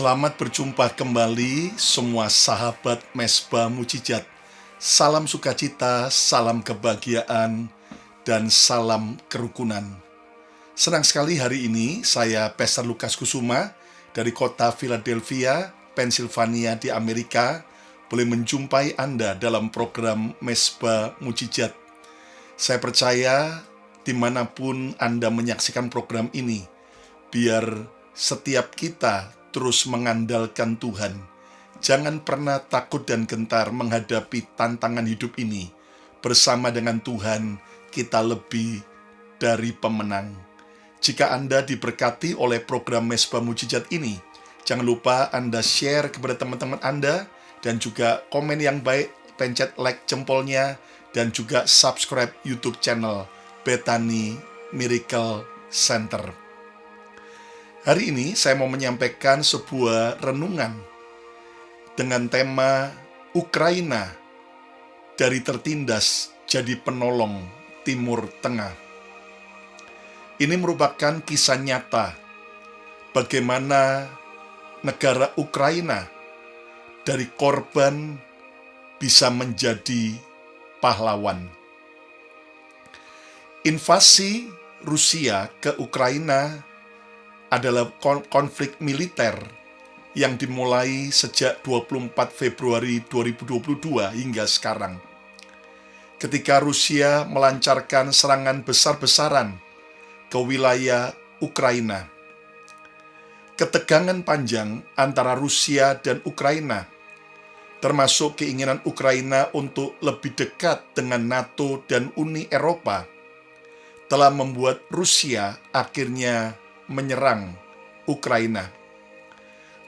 Selamat berjumpa kembali semua sahabat Mesbah Mujizat. Salam sukacita, salam kebahagiaan, dan salam kerukunan. Senang sekali hari ini saya Pastor Lukas Kusuma dari kota Philadelphia, Pennsylvania di Amerika boleh menjumpai Anda dalam program Mesbah Mujizat. Saya percaya dimanapun Anda menyaksikan program ini, biar setiap kita terus mengandalkan Tuhan. Jangan pernah takut dan gentar menghadapi tantangan hidup ini. Bersama dengan Tuhan, kita lebih dari pemenang. Jika Anda diberkati oleh program Mesbah Mujizat ini, jangan lupa Anda share kepada teman-teman Anda, dan juga komen yang baik, pencet like jempolnya, dan juga subscribe YouTube channel Bethany Miracle Center. Hari ini saya mau menyampaikan sebuah renungan dengan tema Ukraina dari tertindas jadi penolong Timur Tengah. Ini merupakan kisah nyata bagaimana negara Ukraina dari korban bisa menjadi pahlawan. Invasi Rusia ke Ukraina adalah konflik militer yang dimulai sejak 24 Februari 2022 hingga sekarang. Ketika Rusia melancarkan serangan besar-besaran ke wilayah Ukraina. Ketegangan panjang antara Rusia dan Ukraina, termasuk keinginan Ukraina untuk lebih dekat dengan NATO dan Uni Eropa, telah membuat Rusia akhirnya menyerang Ukraina.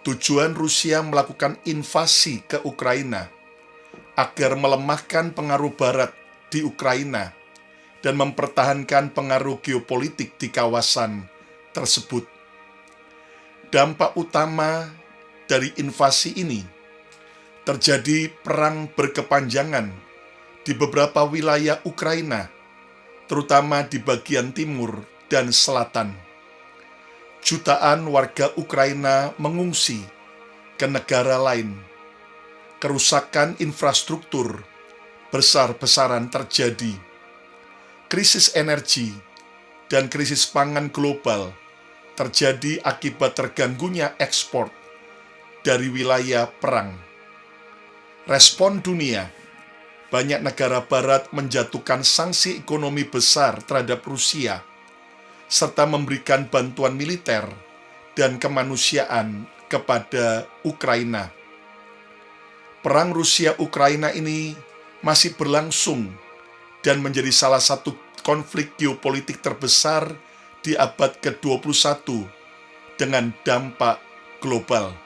Tujuan Rusia melakukan invasi ke Ukraina agar melemahkan pengaruh Barat di Ukraina dan mempertahankan pengaruh geopolitik di kawasan tersebut. Dampak utama dari invasi ini terjadi perang berkepanjangan di beberapa wilayah Ukraina, terutama di bagian timur dan selatan. Jutaan warga Ukraina mengungsi ke negara lain. Kerusakan infrastruktur besar-besaran terjadi. Krisis energi dan krisis pangan global terjadi akibat terganggunya ekspor dari wilayah perang. Respon dunia, banyak negara barat menjatuhkan sanksi ekonomi besar terhadap Rusia, serta memberikan bantuan militer dan kemanusiaan kepada Ukraina. Perang Rusia-Ukraina ini masih berlangsung dan menjadi salah satu konflik geopolitik terbesar di abad ke-21 dengan dampak global.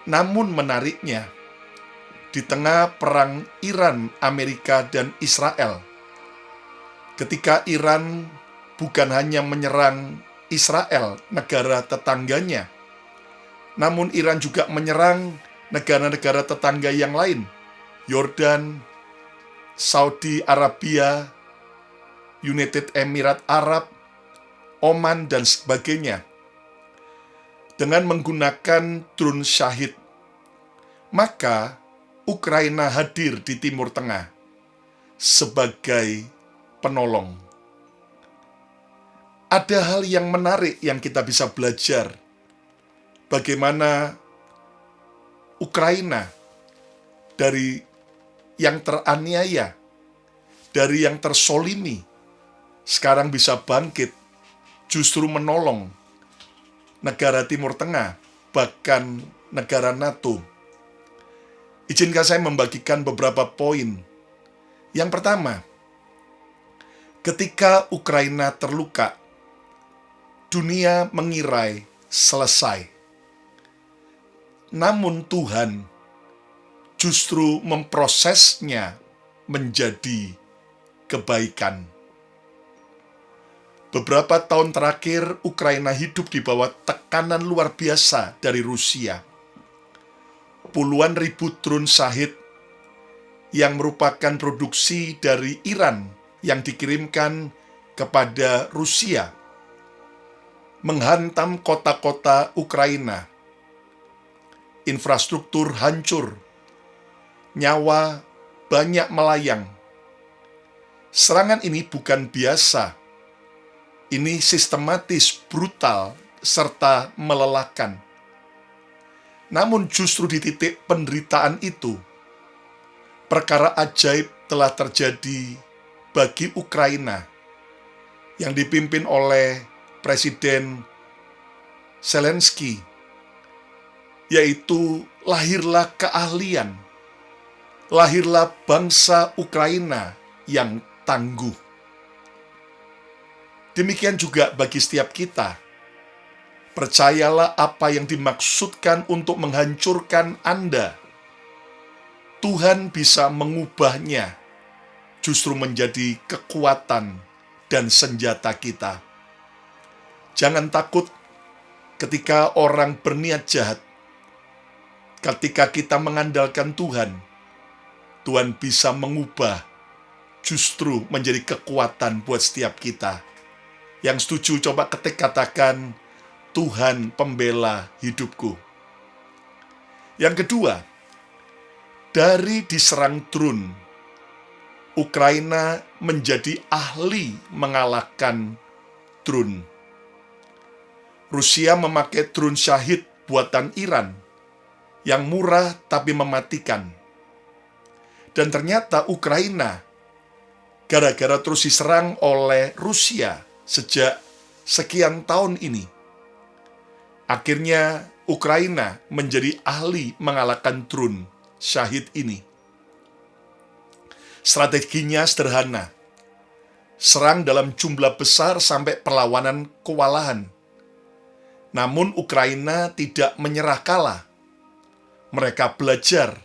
Namun menariknya, di tengah perang Iran, Amerika, dan Israel, ketika Iran bukan hanya menyerang Israel, negara tetangganya, namun Iran juga menyerang negara-negara tetangga yang lain, Yordan, Saudi Arabia, United Emirat Arab, Oman, dan sebagainya, dengan menggunakan drone Shahid. Maka Ukraina hadir di Timur Tengah sebagai penolong. Ada hal yang menarik yang kita bisa belajar. Bagaimana Ukraina dari yang teraniaya, dari yang tersolimi, sekarang bisa bangkit, justru menolong negara Timur Tengah, bahkan negara NATO. Izinkan saya membagikan beberapa poin. Yang pertama, ketika Ukraina terluka, dunia mengira selesai. Namun Tuhan justru memprosesnya menjadi kebaikan. Beberapa tahun terakhir, Ukraina hidup di bawah tekanan luar biasa dari Rusia. Puluhan ribu drone Shahid yang merupakan produksi dari Iran yang dikirimkan kepada Rusia menghantam kota-kota Ukraina infrastruktur hancur, nyawa banyak melayang. Serangan ini bukan biasa. Ini sistematis, brutal, serta melelahkan. Namun justru di titik penderitaan itu, perkara ajaib telah terjadi bagi Ukraina yang dipimpin oleh Presiden Zelensky, yaitu lahirlah keahlian, lahirlah bangsa Ukraina yang tangguh. Demikian juga bagi setiap kita. Percayalah apa yang dimaksudkan untuk menghancurkan Anda. Tuhan bisa mengubahnya justru menjadi kekuatan dan senjata kita. Jangan takut ketika orang berniat jahat. Ketika kita mengandalkan Tuhan, Tuhan bisa mengubah justru menjadi kekuatan buat setiap kita. Yang setuju coba ketik katakan, Tuhan pembela hidupku. Yang kedua, dari diserang drone, Ukraina menjadi ahli mengalahkan drone. Rusia memakai drone Shahid buatan Iran yang murah tapi mematikan. Dan ternyata Ukraina, gara-gara terus diserang oleh Rusia sejak sekian tahun ini, akhirnya Ukraina menjadi ahli mengalahkan drone Shahid ini. Strateginya sederhana. Serang dalam jumlah besar sampai perlawanan kewalahan. Namun Ukraina tidak menyerah kalah. Mereka belajar,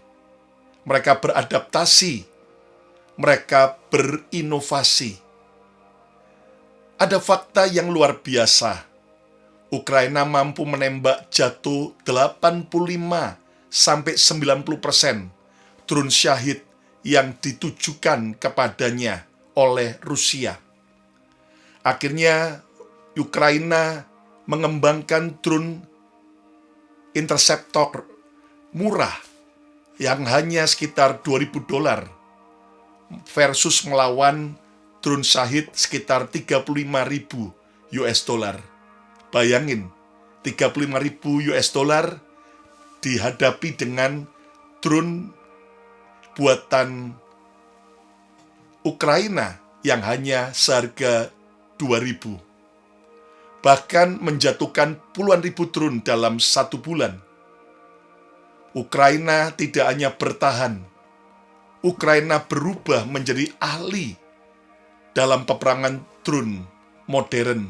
mereka beradaptasi, mereka berinovasi. Ada fakta yang luar biasa. Ukraina mampu menembak jatuh 85-90% drone Shahid yang ditujukan kepadanya oleh Rusia. Akhirnya Ukraina mengembangkan drone interceptor murah yang hanya sekitar $2.000 versus melawan drone Shahid sekitar $35.000. Bayangin, $35.000 dihadapi dengan drone buatan Ukraina yang hanya seharga 2.000. Bahkan menjatuhkan puluhan ribu drone dalam 1 bulan. Ukraina tidak hanya bertahan, Ukraina berubah menjadi ahli dalam peperangan drone modern.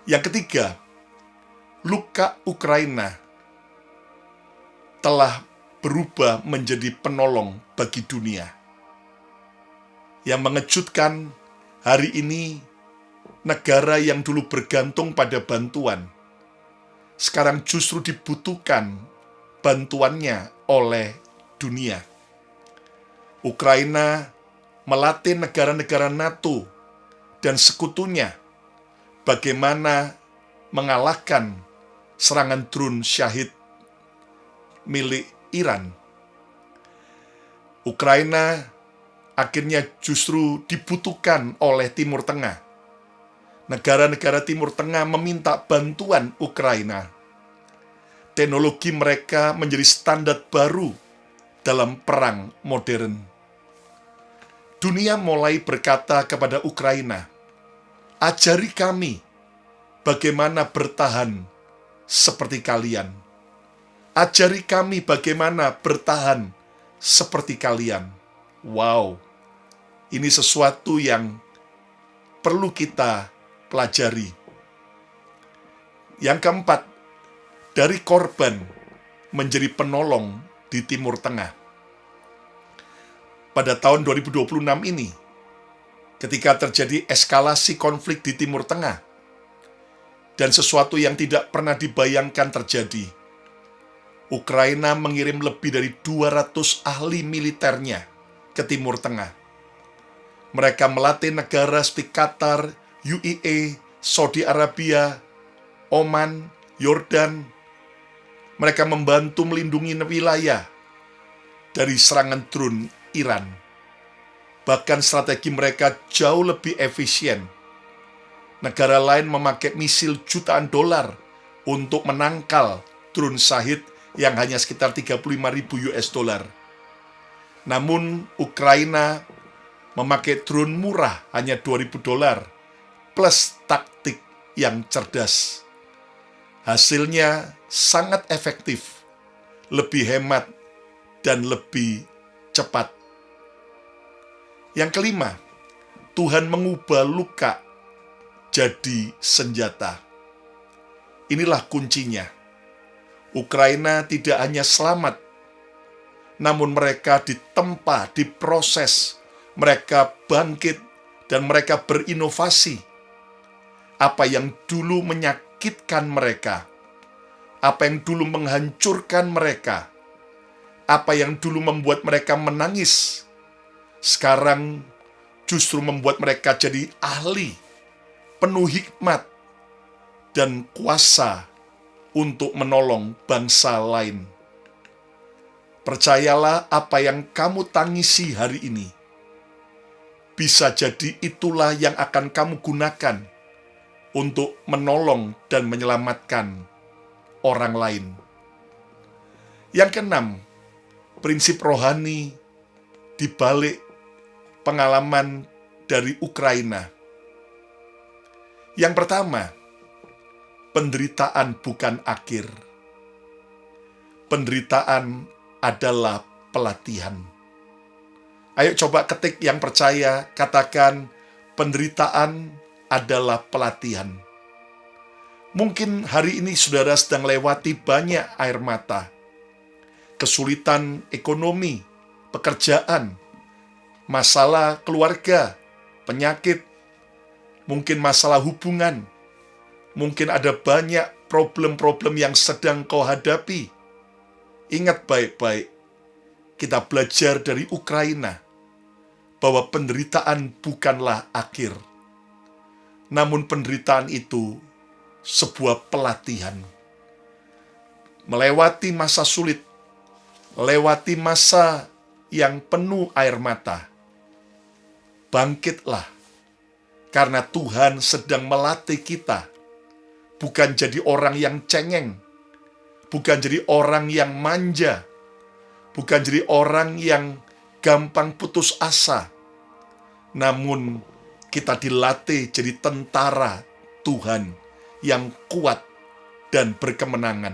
Yang ketiga, luka Ukraina telah berubah menjadi penolong bagi dunia. Yang mengejutkan, hari ini negara yang dulu bergantung pada bantuan, sekarang justru dibutuhkan bantuannya oleh dunia. Ukraina melatih negara-negara NATO dan sekutunya bagaimana mengalahkan serangan drone Shahid milik Iran. Ukraina akhirnya justru dibutuhkan oleh Timur Tengah. Negara-negara Timur Tengah meminta bantuan Ukraina. Teknologi mereka menjadi standar baru dalam perang modern. Dunia mulai berkata kepada Ukraina, ajari kami bagaimana bertahan seperti kalian. Ajari kami bagaimana bertahan seperti kalian. Wow, ini sesuatu yang perlu kita pelajari. Yang keempat, dari korban menjadi penolong di Timur Tengah. Pada tahun 2026 ini, ketika terjadi eskalasi konflik di Timur Tengah, dan sesuatu yang tidak pernah dibayangkan terjadi, Ukraina mengirim lebih dari 200 ahli militernya ke Timur Tengah. Mereka melatih negara seperti Qatar, UAE, Saudi Arabia, Oman, Yordan, Mereka membantu melindungi wilayah dari serangan drone Iran. Bahkan strategi mereka jauh lebih efisien. Negara lain memakai misil jutaan dolar untuk menangkal drone Shahid yang hanya sekitar 35.000 US dollar. Namun Ukraina memakai drone murah hanya 2.000 dolar plus taktik yang cerdas. Hasilnya sangat efektif, lebih hemat, dan lebih cepat. Yang kelima, Tuhan mengubah luka jadi senjata. Inilah kuncinya. Ukraina tidak hanya selamat, namun mereka ditempa, diproses, mereka bangkit, dan mereka berinovasi. Apa yang dulu menyakitkan mereka, apa yang dulu menghancurkan mereka, apa yang dulu membuat mereka menangis, sekarang justru membuat mereka jadi ahli, penuh hikmat, dan kuasa untuk menolong bangsa lain. Percayalah apa yang kamu tangisi hari ini. Bisa jadi itulah yang akan kamu gunakan untuk menolong dan menyelamatkan orang lain. Yang keenam, prinsip rohani di balik pengalaman dari Ukraina. Yang pertama, penderitaan bukan akhir. Penderitaan adalah pelatihan. Ayo coba ketik yang percaya, katakan penderitaan adalah pelatihan. Mungkin hari ini saudara sedang lewati banyak air mata, kesulitan ekonomi, pekerjaan, masalah keluarga, penyakit, mungkin masalah hubungan, mungkin ada banyak problem-problem yang sedang kau hadapi. Ingat baik-baik, kita belajar dari Ukraina bahwa penderitaan bukanlah akhir. Namun penderitaan itu sebuah pelatihan. Melewati masa sulit, lewati masa yang penuh air mata, bangkitlah, karena Tuhan sedang melatih kita, bukan jadi orang yang cengeng, bukan jadi orang yang manja, bukan jadi orang yang gampang putus asa, namun kita dilatih jadi tentara Tuhan yang kuat dan berkemenangan.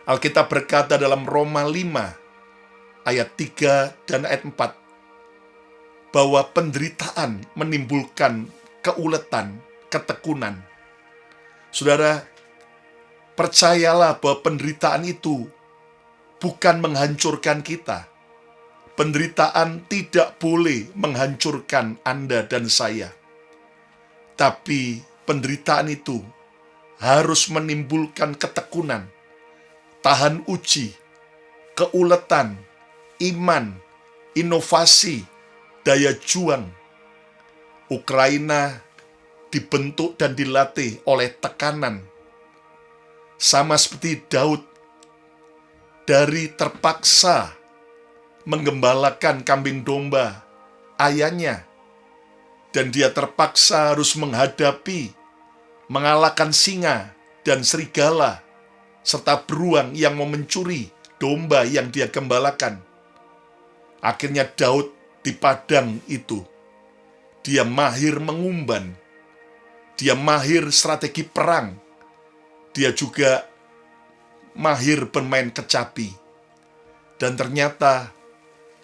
Alkitab berkata dalam Roma 5 ayat 3 dan ayat 4 bahwa penderitaan menimbulkan keuletan, ketekunan. Saudara, percayalah bahwa penderitaan itu bukan menghancurkan kita. Penderitaan tidak boleh menghancurkan Anda dan saya. Tapi penderitaan itu harus menimbulkan ketekunan, tahan uji, keuletan, iman, inovasi, daya juang. Ukraina dibentuk dan dilatih oleh tekanan. Sama seperti Daud, dari terpaksa menggembalakan kambing domba ayahnya, dan dia terpaksa harus mengalahkan singa dan serigala, serta beruang yang mau mencuri domba yang dia gembalakan. Akhirnya Daud di padang itu, dia mahir mengumban, dia mahir strategi perang, dia juga mahir bermain kecapi. Dan ternyata,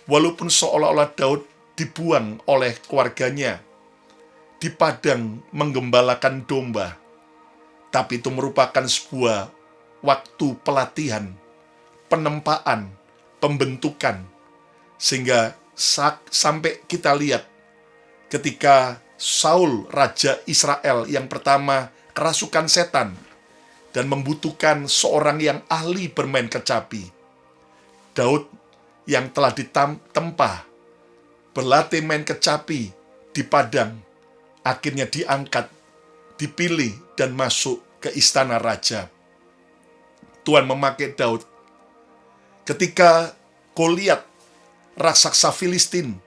walaupun seolah-olah Daud dibuang oleh keluarganya di padang menggembalakan domba, tapi itu merupakan sebuah waktu pelatihan, penempaan, pembentukan, sehingga sampai kita lihat ketika Saul, raja Israel yang pertama kerasukan setan dan membutuhkan seorang yang ahli bermain kecapi, Daud yang telah ditempa berlatih main kecapi di padang, akhirnya diangkat, dipilih, dan masuk ke istana raja. Tuhan memakai Daud. Ketika Goliat, raksasa Filistin,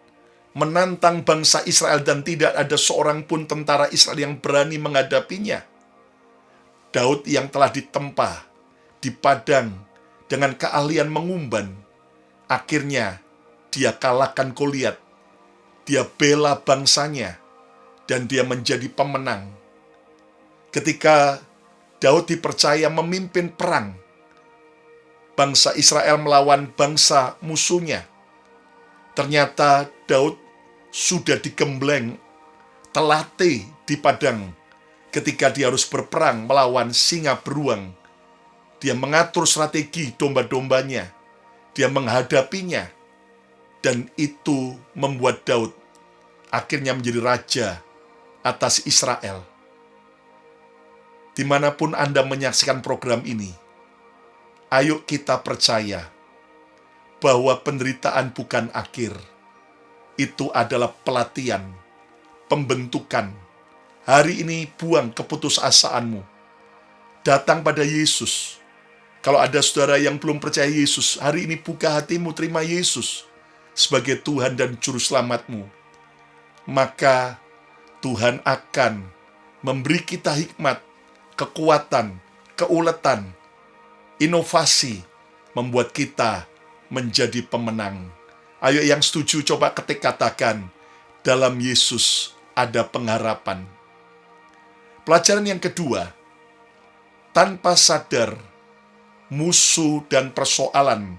menantang bangsa Israel dan tidak ada seorang pun tentara Israel yang berani menghadapinya, Daud yang telah ditempa di padang dengan keahlian mengumban, akhirnya dia kalahkan Goliat. Dia bela bangsanya dan dia menjadi pemenang. Ketika Daud dipercaya memimpin perang, bangsa Israel melawan bangsa musuhnya, ternyata Daud sudah digembleng, terlatih di padang. Ketika dia harus berperang melawan singa beruang, dia mengatur strategi domba-dombanya, dia menghadapinya, dan itu membuat Daud akhirnya menjadi raja atas Israel. Dimanapun Anda menyaksikan program ini, ayo kita percaya bahwa penderitaan bukan akhir. Itu adalah pelatihan, pembentukan. Hari ini buang keputusasaanmu. Datang pada Yesus. Kalau ada saudara yang belum percaya Yesus, hari ini buka hatimu, terima Yesus sebagai Tuhan dan Juru Selamatmu. Maka Tuhan akan memberi kita hikmat, kekuatan, keuletan, inovasi, membuat kita menjadi pemenang. Ayo yang setuju coba ketik katakan, dalam Yesus ada pengharapan. Pelajaran yang kedua, tanpa sadar, musuh dan persoalan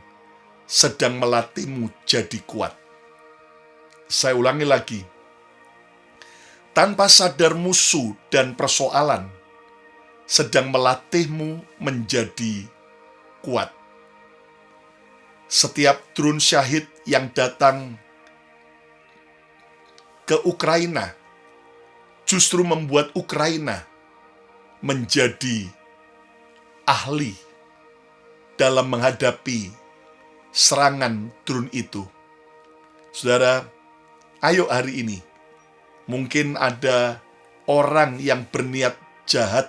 sedang melatihmu jadi kuat. Saya ulangi lagi. Tanpa sadar, musuh dan persoalan sedang melatihmu menjadi kuat. Setiap drone syahid yang datang ke Ukraina justru membuat Ukraina menjadi ahli dalam menghadapi serangan drone itu. Saudara, ayo hari ini, mungkin ada orang yang berniat jahat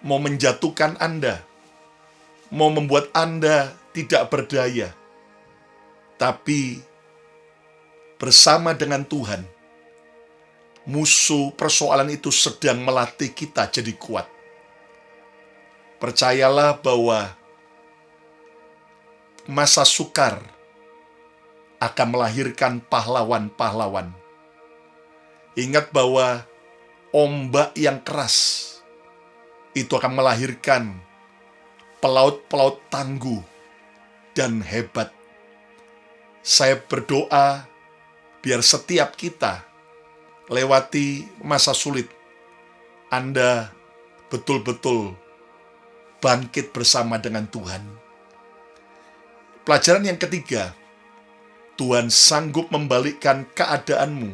mau menjatuhkan Anda, mau membuat Anda tidak berdaya. Tapi bersama dengan Tuhan, musuh persoalan itu sedang melatih kita jadi kuat. Percayalah bahwa masa sukar akan melahirkan pahlawan-pahlawan. Ingat bahwa ombak yang keras itu akan melahirkan pelaut-pelaut tangguh dan hebat. Saya berdoa biar setiap kita lewati masa sulit, Anda betul-betul bangkit bersama dengan Tuhan. Pelajaran yang ketiga, Tuhan sanggup membalikkan keadaanmu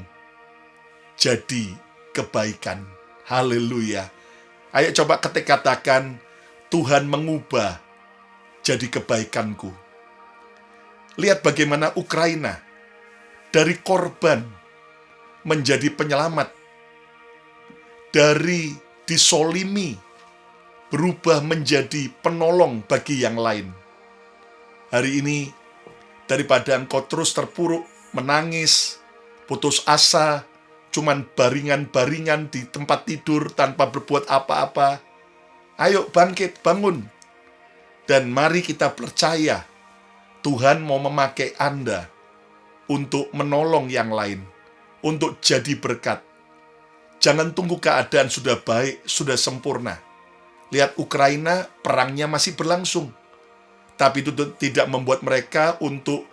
jadi kebaikan. Haleluya. Ayo coba ketik katakan, Tuhan mengubah jadi kebaikanku. Lihat bagaimana Ukraina dari korban menjadi penyelamat, dari disolimi berubah menjadi penolong bagi yang lain. Hari ini, daripada engkau terus terpuruk, menangis, putus asa, cuman baringan-baringan di tempat tidur tanpa berbuat apa-apa, ayo bangkit, bangun. Dan mari kita percaya, Tuhan mau memakai Anda untuk menolong yang lain, untuk jadi berkat. Jangan tunggu keadaan sudah baik, sudah sempurna. Lihat Ukraina, perangnya masih berlangsung. Tapi itu tidak membuat mereka untuk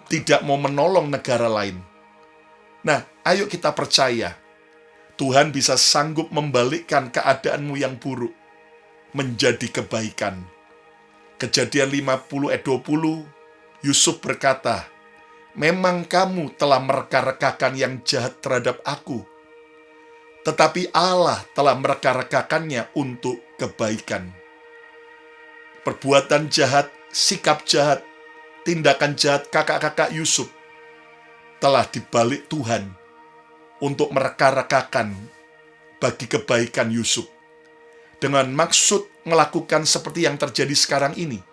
tidak mau menolong negara lain. Nah, ayo kita percaya, Tuhan bisa sanggup membalikkan keadaanmu yang buruk menjadi kebaikan. Kejadian 50 ayat 20, Yusuf berkata, memang kamu telah mereka-rekakan yang jahat terhadap aku, tetapi Allah telah mereka-rekakannya untuk kebaikan. Perbuatan jahat, sikap jahat, tindakan jahat kakak-kakak Yusuf telah dibalik Tuhan untuk mereka-rekakan bagi kebaikan Yusuf. Dengan maksud melakukan seperti yang terjadi sekarang ini,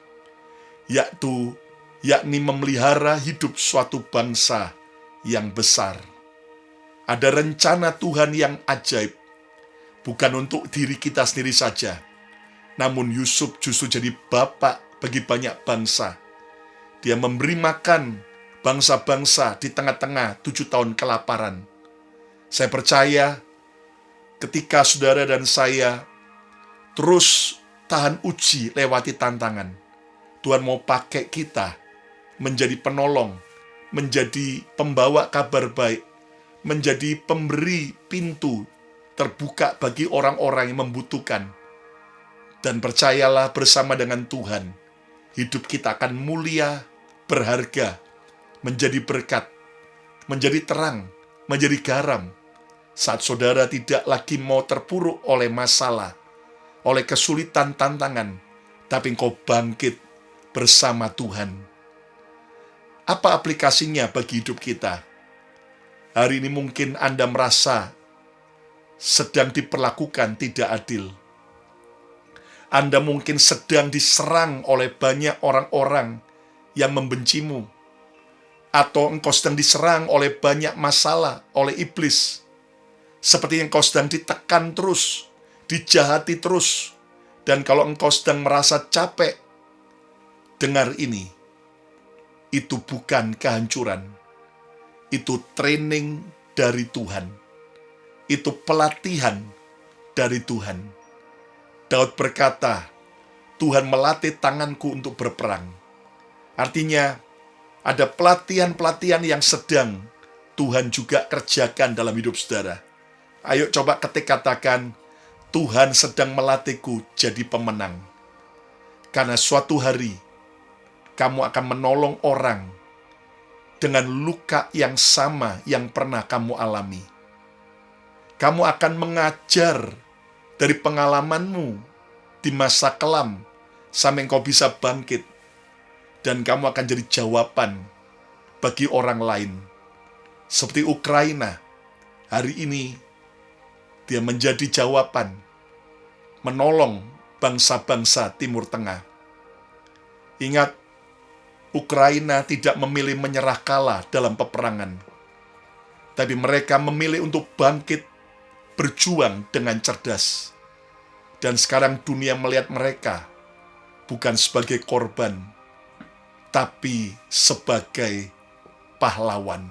yakni memelihara hidup suatu bangsa yang besar. Ada rencana Tuhan yang ajaib, bukan untuk diri kita sendiri saja, namun Yusuf justru jadi bapak bagi banyak bangsa. Dia memberi makan bangsa-bangsa di tengah-tengah 7 tahun kelaparan. Saya percaya ketika saudara dan saya terus tahan uji lewati tantangan, Tuhan mau pakai kita menjadi penolong, menjadi pembawa kabar baik, menjadi pemberi pintu terbuka bagi orang-orang yang membutuhkan. Dan percayalah, bersama dengan Tuhan, hidup kita akan mulia, berharga, menjadi berkat, menjadi terang, menjadi garam. Saat saudara tidak lagi mau terpuruk oleh masalah, oleh kesulitan tantangan, tapi engkau bangkit bersama Tuhan. Apa aplikasinya bagi hidup kita? Hari ini mungkin Anda merasa sedang diperlakukan tidak adil. Anda mungkin sedang diserang oleh banyak orang-orang yang membencimu, atau engkau sedang diserang oleh banyak masalah, oleh iblis. Seperti engkau sedang ditekan terus, dijahati terus. Dan kalau engkau sedang merasa capek, dengar ini. Itu bukan kehancuran. Itu training dari Tuhan. Itu pelatihan dari Tuhan. Daud berkata, Tuhan melatih tanganku untuk berperang. Artinya, ada pelatihan-pelatihan yang sedang Tuhan juga kerjakan dalam hidup saudara. Ayo coba katakan, Tuhan sedang melatihku jadi pemenang. Karena suatu hari, kamu akan menolong orang dengan luka yang sama yang pernah kamu alami. Kamu akan mengajar dari pengalamanmu di masa kelam sampai engkau bisa bangkit. Dan kamu akan jadi jawaban bagi orang lain. Seperti Ukraina, hari ini dia menjadi jawaban, menolong bangsa-bangsa Timur Tengah. Ingat, Ukraina tidak memilih menyerah kalah dalam peperangan, tapi mereka memilih untuk bangkit, berjuang dengan cerdas. Dan sekarang dunia melihat mereka bukan sebagai korban, tapi sebagai pahlawan.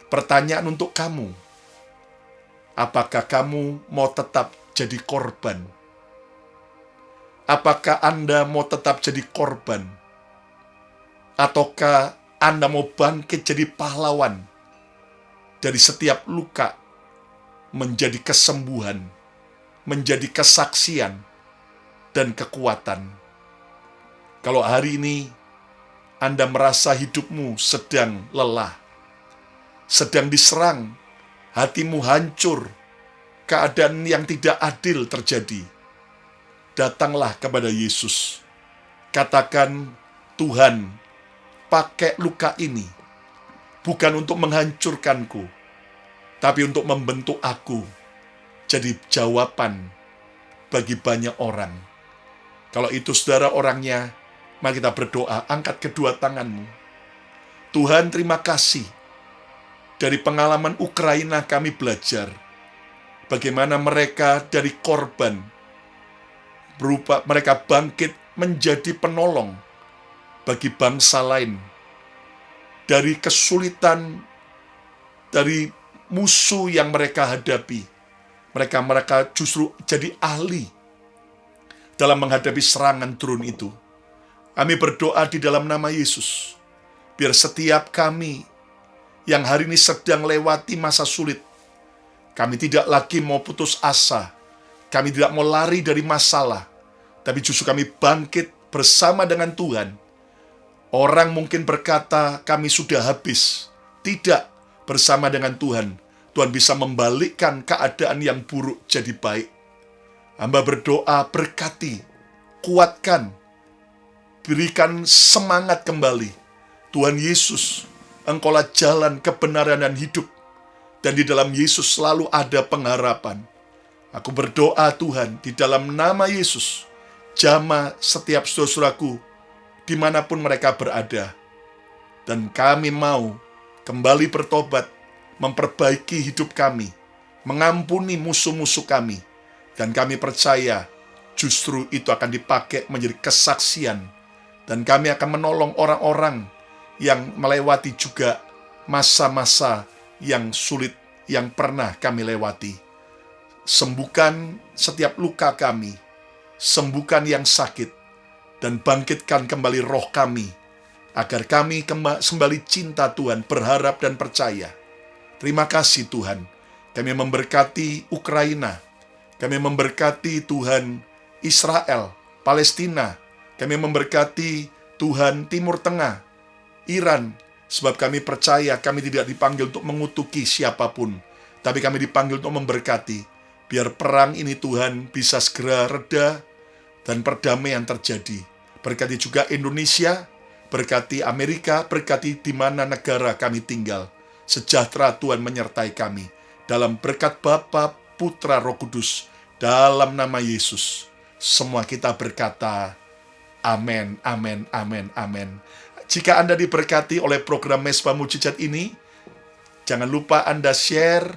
Pertanyaan untuk kamu, apakah kamu mau tetap jadi korban? Apakah Anda mau tetap jadi korban? Ataukah Anda mau bangkit jadi pahlawan? Dari setiap luka menjadi kesembuhan, menjadi kesaksian, dan kekuatan. Kalau hari ini Anda merasa hidupmu sedang lelah, sedang diserang, hatimu hancur, keadaan yang tidak adil terjadi, datanglah kepada Yesus. Katakan, Tuhan, pakai luka ini, bukan untuk menghancurkanku, tapi untuk membentuk aku jadi jawaban bagi banyak orang. Kalau itu saudara orangnya, mari kita berdoa, angkat kedua tanganmu. Tuhan, terima kasih. Dari pengalaman Ukraina kami belajar bagaimana mereka dari korban berupa mereka bangkit menjadi penolong bagi bangsa lain. Dari kesulitan, dari musuh yang mereka hadapi, mereka justru jadi ahli dalam menghadapi serangan drone itu. Kami berdoa di dalam nama Yesus, biar setiap kami yang hari ini sedang lewati masa sulit, kami tidak lagi mau putus asa, kami tidak mau lari dari masalah, tapi justru kami bangkit bersama dengan Tuhan. Orang mungkin berkata, kami sudah habis. Tidak, bersama dengan Tuhan, Tuhan bisa membalikkan keadaan yang buruk jadi baik. Hamba berdoa, berkati, kuatkan, berikan semangat kembali. Tuhan Yesus, Engkaulah jalan, kebenaran, dan hidup. Dan di dalam Yesus selalu ada pengharapan. Aku berdoa Tuhan, di dalam nama Yesus, jamah setiap saudara-saudaraku dimanapun mereka berada. Dan kami mau kembali bertobat, memperbaiki hidup kami, mengampuni musuh-musuh kami. Dan kami percaya justru itu akan dipakai menjadi kesaksian. Dan kami akan menolong orang-orang yang melewati juga masa-masa yang sulit yang pernah kami lewati. Sembuhkan setiap luka kami, sembuhkan yang sakit, dan bangkitkan kembali roh kami, agar kami kembali cinta Tuhan, berharap dan percaya. Terima kasih Tuhan, kami memberkati Ukraina, kami memberkati Tuhan Israel, Palestina, kami memberkati Tuhan Timur Tengah, Iran, sebab kami percaya kami tidak dipanggil untuk mengutuki siapapun, tapi kami dipanggil untuk memberkati. Biar perang ini Tuhan bisa segera reda dan perdamaian terjadi. Berkati juga Indonesia, berkati Amerika, berkati di mana negara kami tinggal. Sejahtera Tuhan menyertai kami. Dalam berkat Bapa, Putra, Roh Kudus, dalam nama Yesus, semua kita berkata, amin, amin, amin, amin. Jika Anda diberkati oleh program Mesbah Mujizat ini, jangan lupa Anda share,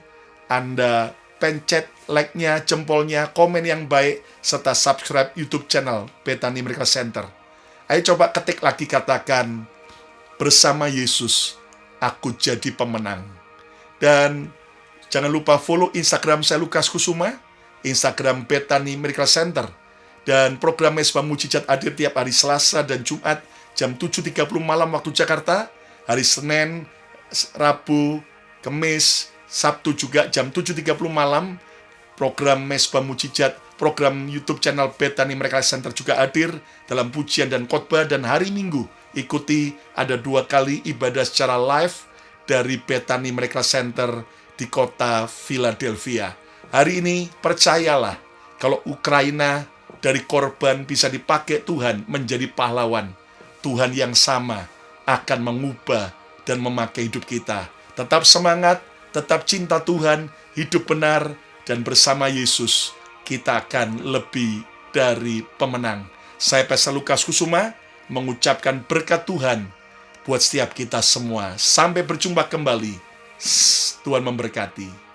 Anda pencet like-nya, jempolnya, komen yang baik, serta subscribe YouTube channel Bethany Miracle Center. Ayo coba ketik lagi, katakan, bersama Yesus, aku jadi pemenang. Dan jangan lupa follow Instagram saya Lukas Kusuma, Instagram Bethany Miracle Center. Dan program Mesbah Mujizat hadir tiap hari Selasa dan Jumat, jam 7.30 malam waktu Jakarta, hari Senin, Rabu, Kamis, Sabtu juga jam 7.30 malam. Program Mesbah Mujizat, program YouTube channel Bethany Miracle Center juga hadir dalam pujian dan khotbah. Dan hari Minggu ikuti ada 2 kali ibadah secara live dari Bethany Miracle Center di kota Philadelphia. Hari ini percayalah, kalau Ukraina dari korban bisa dipakai Tuhan menjadi pahlawan, Tuhan yang sama akan mengubah dan memakai hidup kita. Tetap semangat, tetap cinta Tuhan, hidup benar, dan bersama Yesus kita akan lebih dari pemenang. Saya Pastor Lukas Kusuma mengucapkan berkat Tuhan buat setiap kita semua. Sampai berjumpa kembali. Tuhan memberkati.